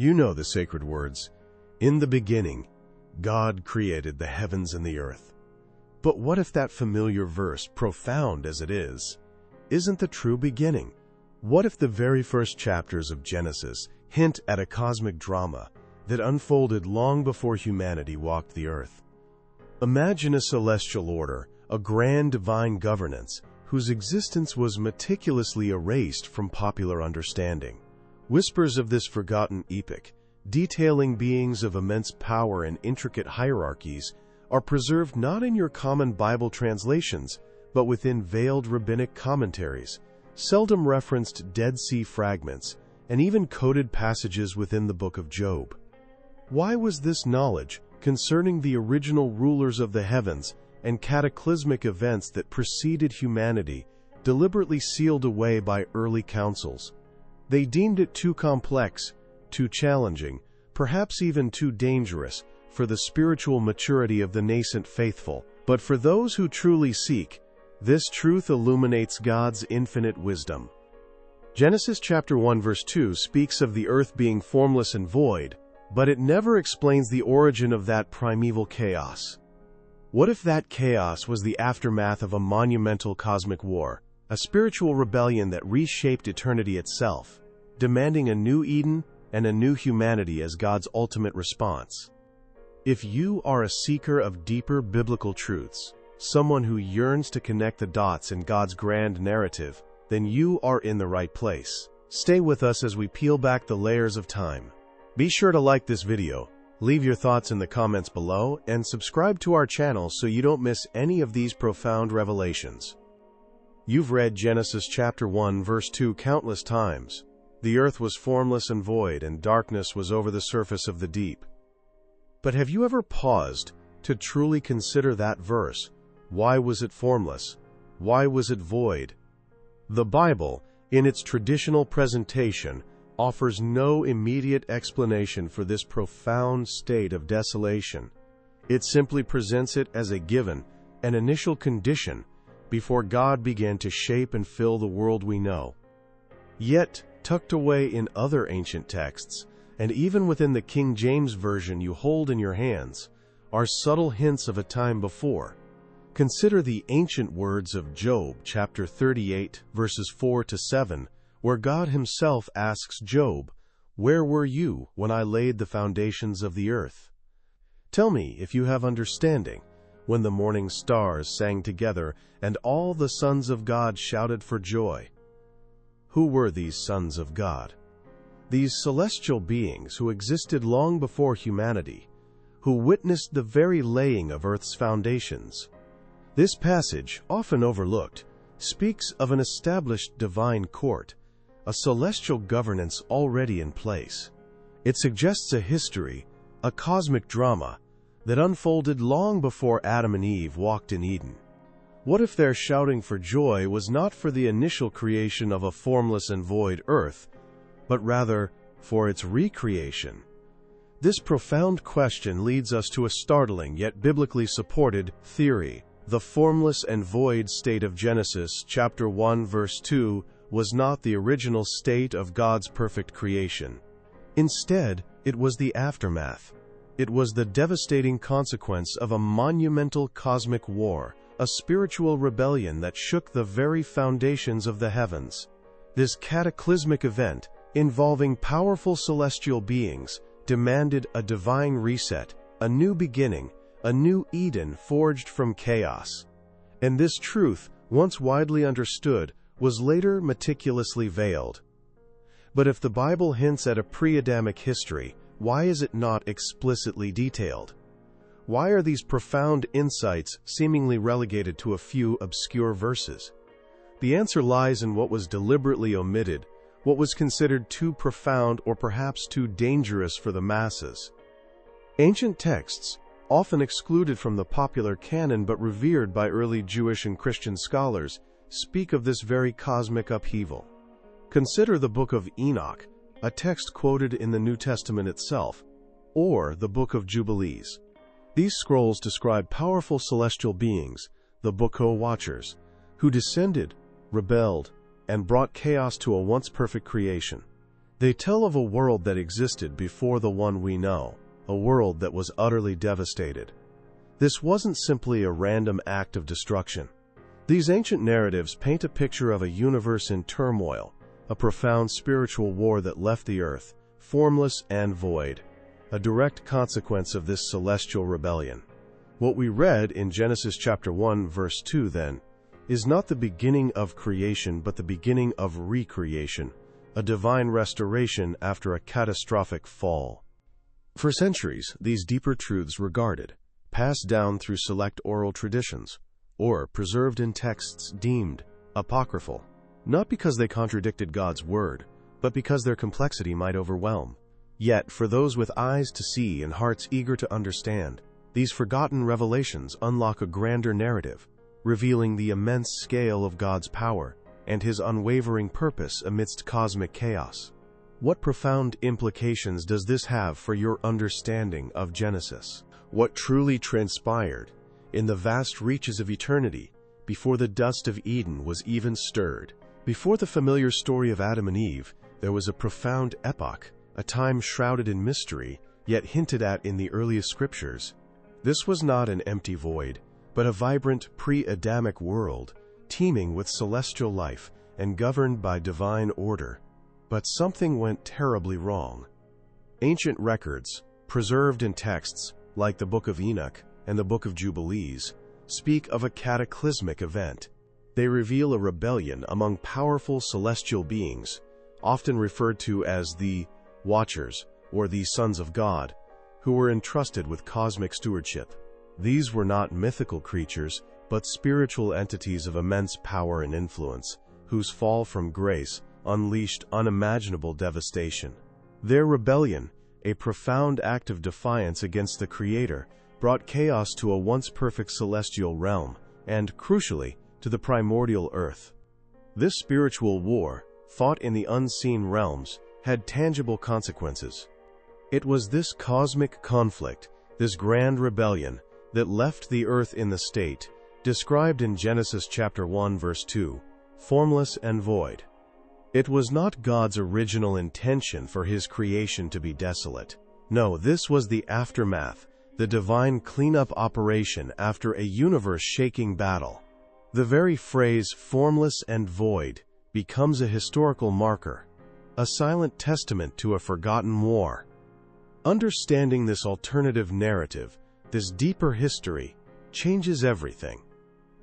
You know the sacred words, "In the beginning, God created the heavens and the earth." But what if that familiar verse, profound as it is, isn't the true beginning? What if the very first chapters of Genesis hint at a cosmic drama that unfolded long before humanity walked the earth? Imagine a celestial order, a grand divine governance, whose existence was meticulously erased from popular understanding. Whispers of this forgotten epoch, detailing beings of immense power and intricate hierarchies, are preserved not in your common Bible translations, but within veiled rabbinic commentaries, seldom referenced Dead Sea fragments, and even coded passages within the Book of Job. Why was this knowledge concerning the original rulers of the heavens and cataclysmic events that preceded humanity deliberately sealed away by early councils? They deemed it too complex, too challenging, perhaps even too dangerous for the spiritual maturity of the nascent faithful. But for those who truly seek, this truth illuminates God's infinite wisdom. Genesis chapter 1 verse 2 speaks of the earth being formless and void, but it never explains the origin of that primeval chaos. What if that chaos was the aftermath of a monumental cosmic war, a spiritual rebellion that reshaped eternity itself, demanding a new Eden and a new humanity as God's ultimate response? If you are a seeker of deeper biblical truths, someone who yearns to connect the dots in God's grand narrative, then you are in the right place. Stay with us as we peel back the layers of time. Be sure to like this video, leave your thoughts in the comments below, and subscribe to our channel so you don't miss any of these profound revelations. You've read Genesis chapter 1 verse 2 countless times. The earth was formless and void, and darkness was over the surface of the deep. But have you ever paused to truly consider that verse? Why was it formless? Why was it void? The Bible, in its traditional presentation, offers no immediate explanation for this profound state of desolation. It simply presents it as a given, an initial condition, before God began to shape and fill the world we know. Yet, tucked away in other ancient texts, and even within the King James Version you hold in your hands, are subtle hints of a time before. Consider the ancient words of Job chapter 38 verses 4 to 7, where God himself asks Job, "Where were you when I laid the foundations of the earth? Tell me if you have understanding, when the morning stars sang together and all the sons of God shouted for joy." Who were these sons of God? These celestial beings who existed long before humanity, who witnessed the very laying of Earth's foundations. This passage, often overlooked, speaks of an established divine court, a celestial governance already in place. It suggests a history, a cosmic drama, that unfolded long before Adam and Eve walked in Eden. What if their shouting for joy was not for the initial creation of a formless and void earth, but rather for its recreation? This profound question leads us to a startling yet biblically supported theory. The formless and void state of Genesis chapter 1 verse 2 was not the original state of God's perfect creation. Instead, it was the aftermath. It was the devastating consequence of a monumental cosmic war, a spiritual rebellion that shook the very foundations of the heavens. This cataclysmic event, involving powerful celestial beings, demanded a divine reset, a new beginning, a new Eden forged from chaos. And this truth, once widely understood, was later meticulously veiled. But if the Bible hints at a pre-Adamic history, why is it not explicitly detailed? Why are these profound insights seemingly relegated to a few obscure verses? The answer lies in what was deliberately omitted, what was considered too profound or perhaps too dangerous for the masses. Ancient texts, often excluded from the popular canon but revered by early Jewish and Christian scholars, speak of this very cosmic upheaval. Consider the Book of Enoch, a text quoted in the New Testament itself, or the Book of Jubilees. These scrolls describe powerful celestial beings, the Boko Watchers, who descended, rebelled, and brought chaos to a once perfect creation. They tell of a world that existed before the one we know, a world that was utterly devastated. This wasn't simply a random act of destruction. These ancient narratives paint a picture of a universe in turmoil, a profound spiritual war that left the earth, formless and void, a direct consequence of this celestial rebellion. What we read in Genesis chapter 1, verse 2, then, is not the beginning of creation but the beginning of recreation, a divine restoration after a catastrophic fall. For centuries, these deeper truths were guarded, passed down through select oral traditions, or preserved in texts deemed apocryphal, not because they contradicted God's word, but because their complexity might overwhelm. Yet, for those with eyes to see and hearts eager to understand, these forgotten revelations unlock a grander narrative, revealing the immense scale of God's power and His unwavering purpose amidst cosmic chaos. What profound implications does this have for your understanding of Genesis? What truly transpired in the vast reaches of eternity before the dust of Eden was even stirred? Before the familiar story of Adam and Eve, there was a profound epoch, a time shrouded in mystery, yet hinted at in the earliest scriptures. This was not an empty void, but a vibrant pre-Adamic world, teeming with celestial life and governed by divine order. But something went terribly wrong. Ancient records, preserved in texts like the Book of Enoch and the Book of Jubilees, speak of a cataclysmic event. They reveal a rebellion among powerful celestial beings, often referred to as the Watchers or the Sons of God, who were entrusted with cosmic stewardship. These were not mythical creatures, but spiritual entities of immense power and influence, whose fall from grace unleashed unimaginable devastation. Their rebellion, a profound act of defiance against the Creator, brought chaos to a once perfect celestial realm, and, crucially, to the primordial earth. This spiritual war, fought in the unseen realms, had tangible consequences. It was this cosmic conflict, this grand rebellion, that left the earth in the state, described in Genesis chapter 1 verse 2, formless and void. It was not God's original intention for His creation to be desolate. No, this was the aftermath, the divine cleanup operation after a universe-shaking battle. The very phrase formless and void becomes a historical marker, a silent testament to a forgotten war. Understanding this alternative narrative, this deeper history, changes everything.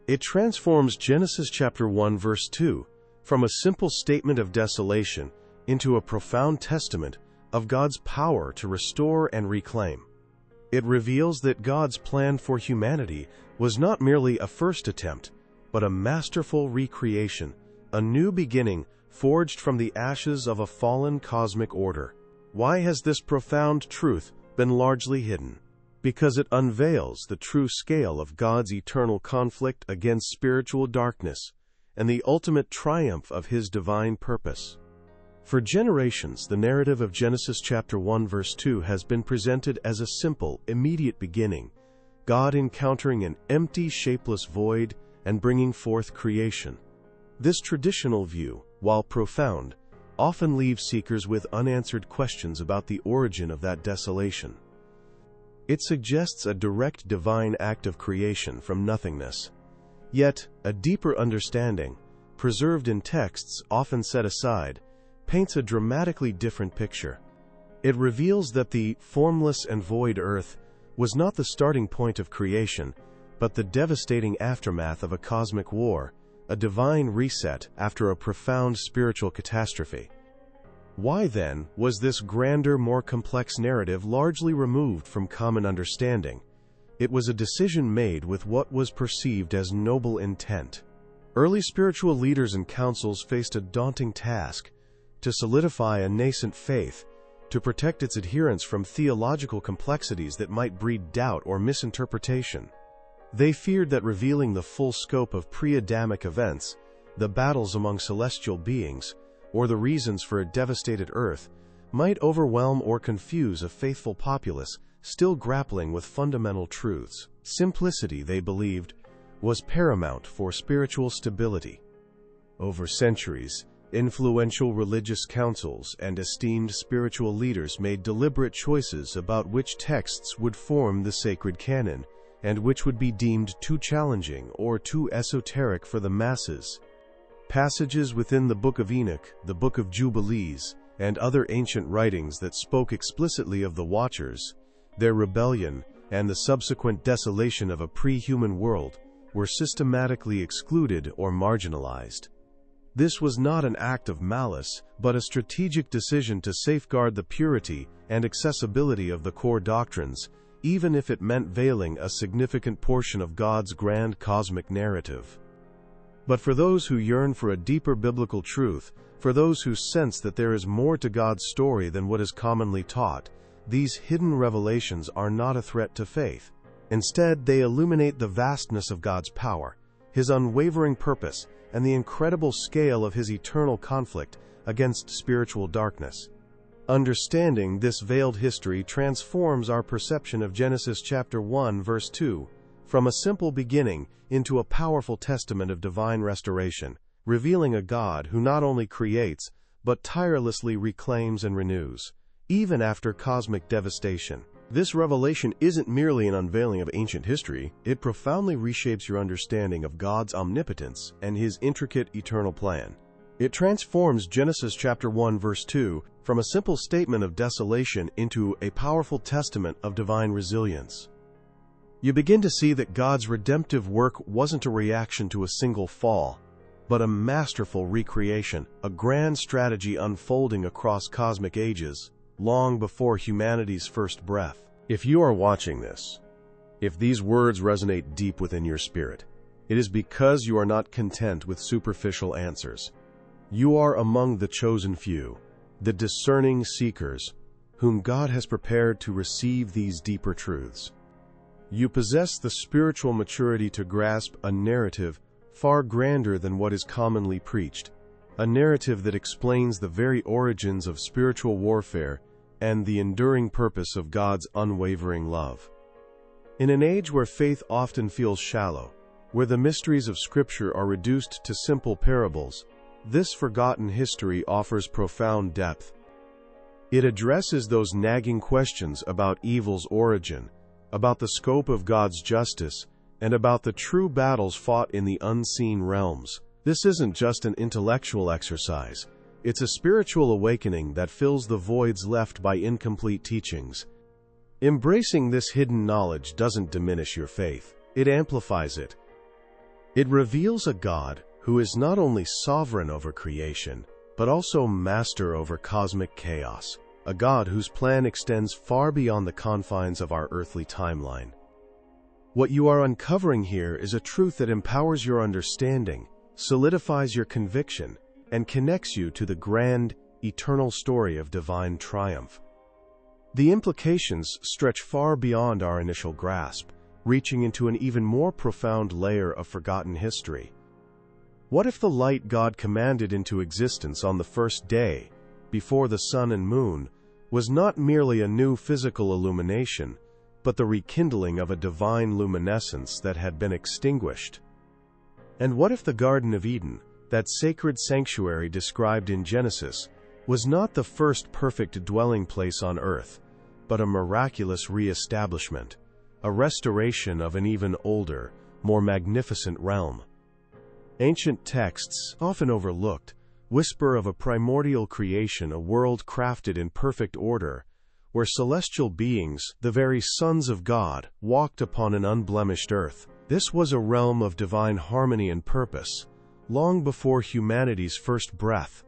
It transforms Genesis chapter 1 verse 2 from a simple statement of desolation into a profound testament of God's power to restore and reclaim. It reveals that God's plan for humanity was not merely a first attempt, but a masterful recreation, a new beginning forged from the ashes of a fallen cosmic order. Why has this profound truth been largely hidden? Because it unveils the true scale of God's eternal conflict against spiritual darkness and the ultimate triumph of His divine purpose. For generations, the narrative of Genesis chapter 1 verse 2 has been presented as a simple, immediate beginning, God encountering an empty, shapeless void and bringing forth creation. This traditional view, while profound, often leaves seekers with unanswered questions about the origin of that desolation. It suggests a direct divine act of creation from nothingness. Yet, a deeper understanding, preserved in texts often set aside, paints a dramatically different picture. It reveals that the formless and void earth was not the starting point of creation, but the devastating aftermath of a cosmic war, a divine reset after a profound spiritual catastrophe. Why, then, was this grander, more complex narrative largely removed from common understanding? It was a decision made with what was perceived as noble intent. Early spiritual leaders and councils faced a daunting task: to solidify a nascent faith, to protect its adherents from theological complexities that might breed doubt or misinterpretation. They feared that revealing the full scope of pre-Adamic events, the battles among celestial beings, or the reasons for a devastated earth, might overwhelm or confuse a faithful populace still grappling with fundamental truths. Simplicity, they believed, was paramount for spiritual stability. Over centuries, Influential religious councils and esteemed spiritual leaders made deliberate choices about which texts would form the sacred canon, and which would be deemed too challenging or too esoteric for the masses. Passages within the Book of Enoch, the Book of Jubilees, and other ancient writings that spoke explicitly of the Watchers, their rebellion, and the subsequent desolation of a pre-human world were systematically excluded or marginalized. This was not an act of malice, but a strategic decision to safeguard the purity and accessibility of the core doctrines, even if it meant veiling a significant portion of God's grand cosmic narrative. But for those who yearn for a deeper biblical truth, for those who sense that there is more to God's story than what is commonly taught, these hidden revelations are not a threat to faith. Instead, they illuminate the vastness of God's power, His unwavering purpose, and the incredible scale of His eternal conflict against spiritual darkness. Understanding this veiled history transforms our perception of Genesis chapter 1 verse 2, from a simple beginning into a powerful testament of divine restoration, revealing a God who not only creates, but tirelessly reclaims and renews, even after cosmic devastation. This revelation isn't merely an unveiling of ancient history, it profoundly reshapes your understanding of God's omnipotence and His intricate eternal plan. It transforms Genesis chapter 1 verse 2 from a simple statement of desolation into a powerful testament of divine resilience. You begin to see that God's redemptive work wasn't a reaction to a single fall, but a masterful recreation, a grand strategy unfolding across cosmic ages, long before humanity's first breath. If you are watching this, if these words resonate deep within your spirit, it is because you are not content with superficial answers. You are among the chosen few, the discerning seekers, whom God has prepared to receive these deeper truths. You possess the spiritual maturity to grasp a narrative far grander than what is commonly preached, a narrative that explains the very origins of spiritual warfare and the enduring purpose of God's unwavering love. In an age where faith often feels shallow, where the mysteries of Scripture are reduced to simple parables, this forgotten history offers profound depth. It addresses those nagging questions about evil's origin, about the scope of God's justice, and about the true battles fought in the unseen realms. This isn't just an intellectual exercise. It's a spiritual awakening that fills the voids left by incomplete teachings. Embracing this hidden knowledge doesn't diminish your faith, it amplifies it. It reveals a God who is not only sovereign over creation, but also master over cosmic chaos, a God whose plan extends far beyond the confines of our earthly timeline. What you are uncovering here is a truth that empowers your understanding, solidifies your conviction, and connects you to the grand, eternal story of divine triumph. The implications stretch far beyond our initial grasp, reaching into an even more profound layer of forgotten history. What if the light God commanded into existence on the first day, before the sun and moon, was not merely a new physical illumination, but the rekindling of a divine luminescence that had been extinguished? And what if the Garden of Eden, that sacred sanctuary described in Genesis, was not the first perfect dwelling place on earth, but a miraculous re-establishment, a restoration of an even older, more magnificent realm? Ancient texts, often overlooked, whisper of a primordial creation, a world crafted in perfect order, where celestial beings, the very sons of God, walked upon an unblemished earth. This was a realm of divine harmony and purpose, long before humanity's first breath.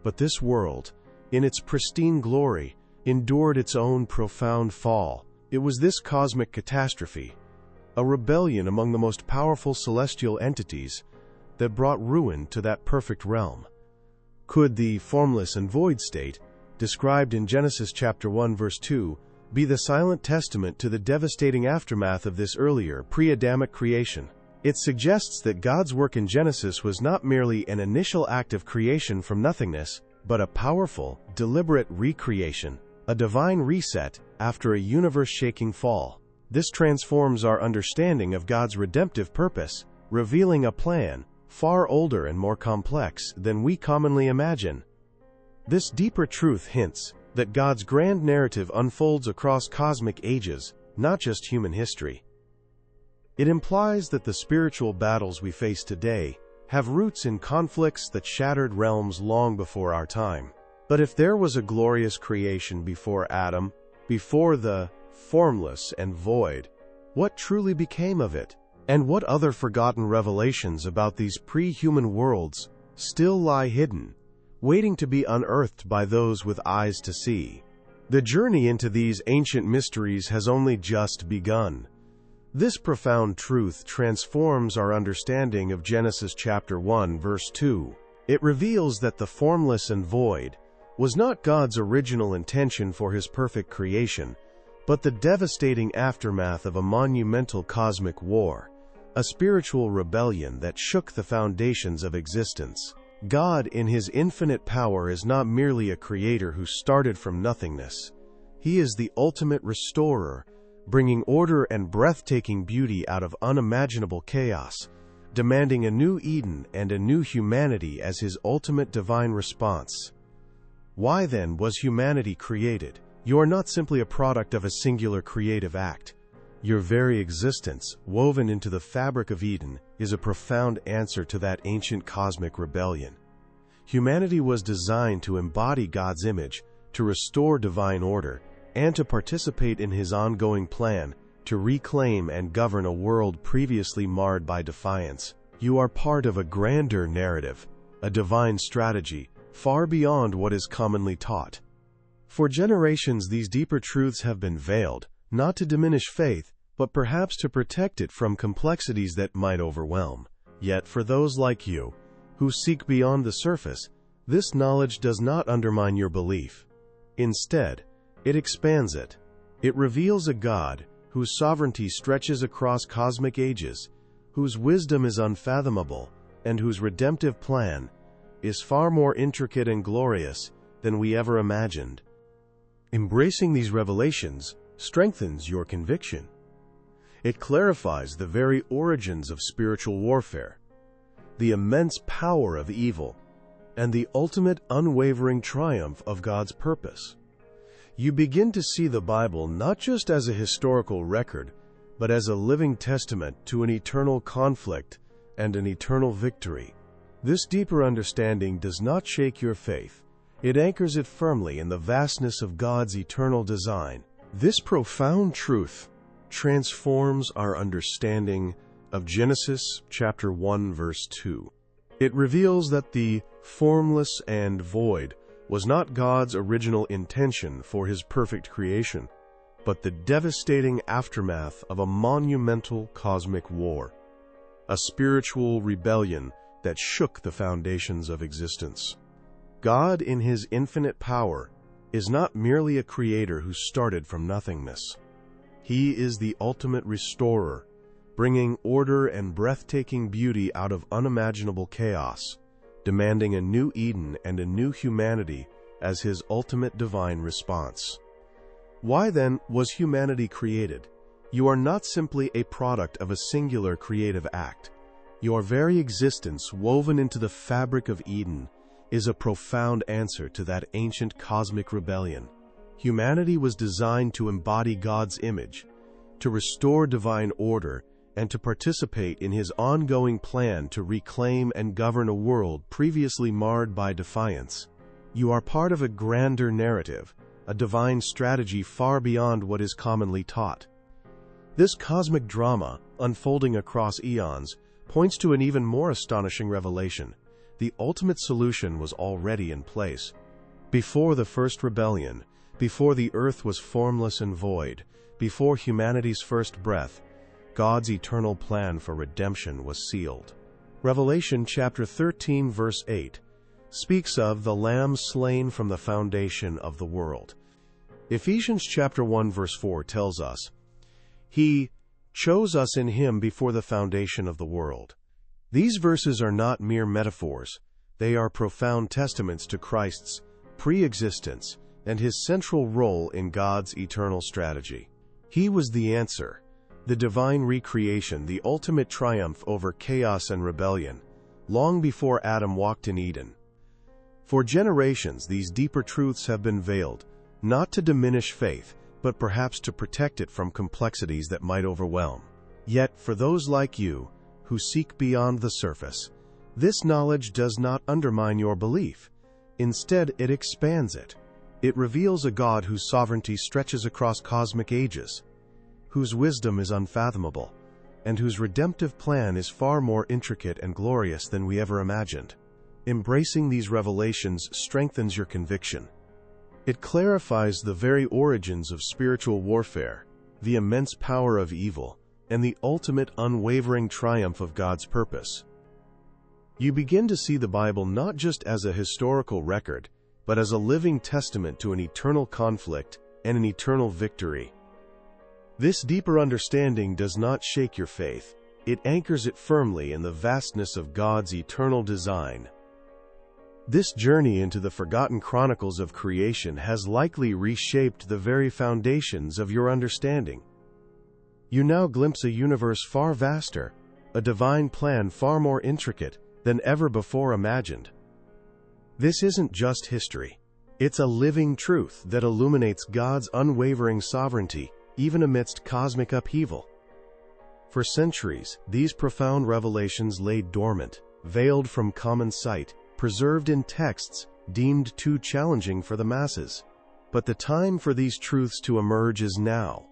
But this world, in its pristine glory, endured its own profound fall. It was this cosmic catastrophe, a rebellion among the most powerful celestial entities, that brought ruin to that perfect realm. Could the formless and void state, described in Genesis chapter 1 verse 2, be the silent testament to the devastating aftermath of this earlier, pre-Adamic creation? It suggests that God's work in Genesis was not merely an initial act of creation from nothingness, but a powerful, deliberate recreation, a divine reset after a universe-shaking fall. This transforms our understanding of God's redemptive purpose, revealing a plan far older and more complex than we commonly imagine. This deeper truth hints that God's grand narrative unfolds across cosmic ages, not just human history. It implies that the spiritual battles we face today have roots in conflicts that shattered realms long before our time. But if there was a glorious creation before Adam, before the formless and void, what truly became of it? And what other forgotten revelations about these pre-human worlds still lie hidden, waiting to be unearthed by those with eyes to see? The journey into these ancient mysteries has only just begun. This profound truth transforms our understanding of Genesis chapter 1, verse 2. It reveals that the formless and void was not God's original intention for his perfect creation, but the devastating aftermath of a monumental cosmic war, a spiritual rebellion that shook the foundations of existence. God, in his infinite power, is not merely a creator who started from nothingness. He is the ultimate restorer, bringing order and breathtaking beauty out of unimaginable chaos, demanding a new Eden and a new humanity as his ultimate divine response. Why then was humanity created? You are not simply a product of a singular creative act. Your very existence, woven into the fabric of Eden, is a profound answer to that ancient cosmic rebellion. Humanity was designed to embody God's image, to restore divine order, and to participate in his ongoing plan to reclaim and govern a world previously marred by defiance. You are part of a grander narrative, a divine strategy, far beyond what is commonly taught. For generations, these deeper truths have been veiled, not to diminish faith, but perhaps to protect it from complexities that might overwhelm. Yet for those like you, who seek beyond the surface, this knowledge does not undermine your belief. Instead, it expands it. It reveals a God whose sovereignty stretches across cosmic ages, whose wisdom is unfathomable, and whose redemptive plan is far more intricate and glorious than we ever imagined. Embracing these revelations strengthens your conviction. It clarifies the very origins of spiritual warfare, the immense power of evil, and the ultimate unwavering triumph of God's purpose. You begin to see the Bible not just as a historical record, but as a living testament to an eternal conflict and an eternal victory. This deeper understanding does not shake your faith. It anchors it firmly in the vastness of God's eternal design. This profound truth transforms our understanding of Genesis chapter 1, verse 2. It reveals that the formless and void was not God's original intention for his perfect creation, but the devastating aftermath of a monumental cosmic war, a spiritual rebellion that shook the foundations of existence. God, in his infinite power, is not merely a creator who started from nothingness. He is the ultimate restorer, bringing order and breathtaking beauty out of unimaginable chaos, demanding a new Eden and a new humanity as his ultimate divine response. Why then was humanity created? You are not simply a product of a singular creative act. Your very existence, woven into the fabric of Eden, is a profound answer to that ancient cosmic rebellion. Humanity was designed to embody God's image, to restore divine order, and to participate in his ongoing plan to reclaim and govern a world previously marred by defiance. You are part of a grander narrative, a divine strategy far beyond what is commonly taught. This cosmic drama, unfolding across eons, points to an even more astonishing revelation. The ultimate solution was already in place. Before the first rebellion, before the earth was formless and void, before humanity's first breath, God's eternal plan for redemption was sealed. Revelation chapter 13, verse 8, speaks of the Lamb slain from the foundation of the world. Ephesians chapter 1, verse 4 tells us, He chose us in him before the foundation of the world. These verses are not mere metaphors. They are profound testaments to Christ's pre-existence and his central role in God's eternal strategy. He was the answer, the divine recreation, the ultimate triumph over chaos and rebellion, long before Adam walked in Eden. For generations, these deeper truths have been veiled, not to diminish faith, but perhaps to protect it from complexities that might overwhelm. Yet, for those like you, who seek beyond the surface, this knowledge does not undermine your belief. Instead, it expands it. It reveals a God whose sovereignty stretches across cosmic ages, whose wisdom is unfathomable, and whose redemptive plan is far more intricate and glorious than we ever imagined. Embracing these revelations strengthens your conviction. It clarifies the very origins of spiritual warfare, the immense power of evil, and the ultimate unwavering triumph of God's purpose. You begin to see the Bible not just as a historical record, but as a living testament to an eternal conflict and an eternal victory. This deeper understanding does not shake your faith. It anchors it firmly in the vastness of God's eternal design. This journey into the forgotten chronicles of creation has likely reshaped the very foundations of your understanding. You now glimpse a universe far vaster, a divine plan far more intricate than ever before imagined. This isn't just history. It's a living truth that illuminates God's unwavering sovereignty, even amidst cosmic upheaval. For centuries, these profound revelations lay dormant, veiled from common sight, preserved in texts deemed too challenging for the masses. But the time for these truths to emerge is now.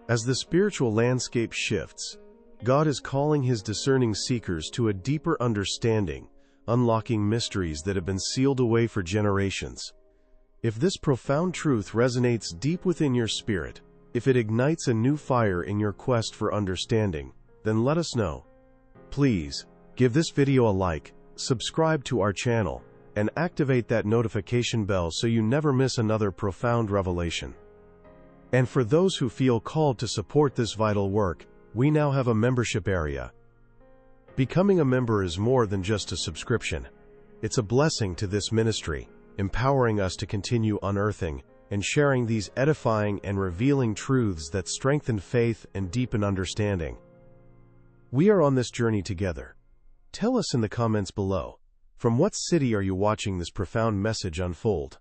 As the spiritual landscape shifts, God is calling His discerning seekers to a deeper understanding, unlocking mysteries that have been sealed away for generations. If this profound truth resonates deep within your spirit, if it ignites a new fire in your quest for understanding, then let us know. Please, give this video a like, subscribe to our channel, and activate that notification bell so you never miss another profound revelation. And for those who feel called to support this vital work, we now have a membership area. Becoming a member is more than just a subscription. It's a blessing to this ministry, empowering us to continue unearthing and sharing these edifying and revealing truths that strengthen faith and deepen understanding. We are on this journey together. Tell us in the comments below, from what city are you watching this profound message unfold?